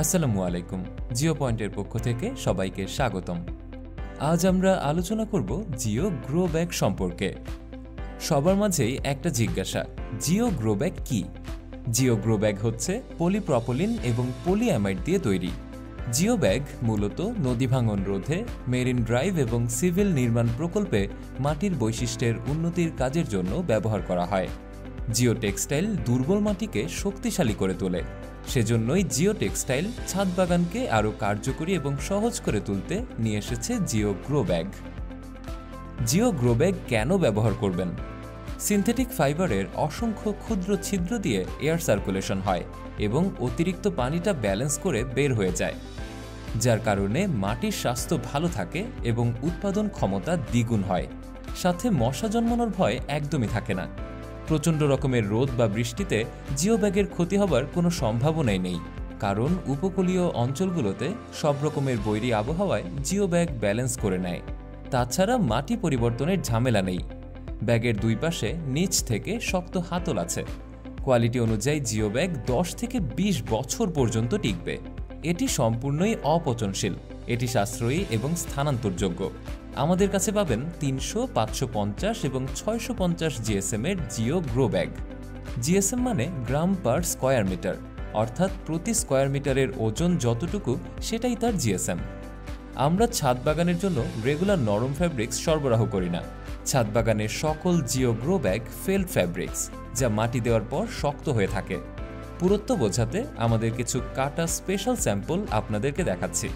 আসসালামু আলাইকুম। জিও পয়েন্টের পক্ষ থেকে সবাইকে স্বাগতম। আজ আমরা আলোচনা করব জিও গ্রো ব্যাগ সম্পর্কে। সবার মাঝেই একটা জিজ্ঞাসা, জিও গ্রো ব্যাগ কি? জিও গ্রো ব্যাগ হচ্ছে পলিপ্রপলিন এবং পলিঅ্যামাইড দিয়ে তৈরি। জিও ব্যাগ মূলত নদী ভাঙন রোধে, মেরিন ড্রাইভ এবং সিভিল নির্মাণ প্রকল্পে মাটির বৈশিষ্ট্যের উন্নতির কাজের জন্য ব্যবহার করা হয়। জিও টেক্সটাইল দুর্বল মাটিকে শক্তিশালী করে তোলে। সেজন্যই জিও টেক্সটাইল ছাদ বাগানকে আরও কার্যকরী এবং সহজ করে তুলতে নিয়ে এসেছে Jio grow bag. Jio grow bag কেন ব্যবহার করবেন? সিনথেটিক ফাইবারের অসংখ্য ক্ষুদ্র ছিদ্র দিয়ে এয়ার সার্কুলেশন হয় এবং অতিরিক্ত পানিটা ব্যালেন্স করে বের হয়ে যায়, যার কারণে মাটির স্বাস্থ্য ভালো থাকে এবং উৎপাদন ক্ষমতা দ্বিগুণ হয়। সাথে মশা জন্মানোর ভয় একদমই থাকে না। প্রচণ্ড রকমের রোদ বা বৃষ্টিতে জিও ব্যাগের ক্ষতি হবার কোনো সম্ভাবনাই নেই, কারণ উপকূলীয় অঞ্চলগুলোতে সব রকমের বৈরী আবহাওয়ায় জিও ব্যাগ ব্যালেন্স করে নেয়। তাছাড়া মাটি পরিবর্তনের ঝামেলা নেই। ব্যাগের দুই পাশে নিচ থেকে শক্ত হাতল আছে। কোয়ালিটি অনুযায়ী জিও ব্যাগ 10 থেকে 20 বছর পর্যন্ত টিকবে। এটি সম্পূর্ণই অপচনশীল, এটি সাশ্রয়ী এবং স্থানান্তরযোগ্য। আমাদের কাছে পাবেন 300, 550 এবং 650 জিএসএম এর জিও গ্রো ব্যাগ। জিএসএম মানে গ্রাম পার স্কয়ার মিটার, অর্থাৎ প্রতি স্কয়ার মিটারের ওজন যতটুকু সেটাই তার জিএসএম। আমরা ছাদ বাগানের জন্য রেগুলার নরম ফ্যাব্রিক্স সরবরাহ করি না। ছাদ বাগানের সকল geo grow bag felt fabrics, যা মাটি দেওয়ার পর শক্ত হয়ে থাকে। পুরুত্ব বোঝাতে আমাদের কিছু কাটা স্পেশাল স্যাম্পল আপনাদেরকে দেখাচ্ছি।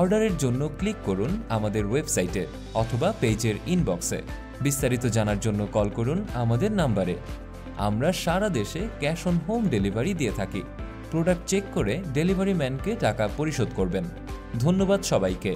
অর্ডারের জন্য ক্লিক করুন আমাদের ওয়েবসাইটে অথবা পেজের ইনবক্সে। বিস্তারিত জানার জন্য কল করুন আমাদের নাম্বারে। আমরা সারা দেশে ক্যাশ অন হোম ডেলিভারি দিয়ে থাকি। প্রোডাক্ট চেক করে ডেলিভারি ম্যানকে টাকা পরিশোধ করবেন। ধন্যবাদ সবাইকে।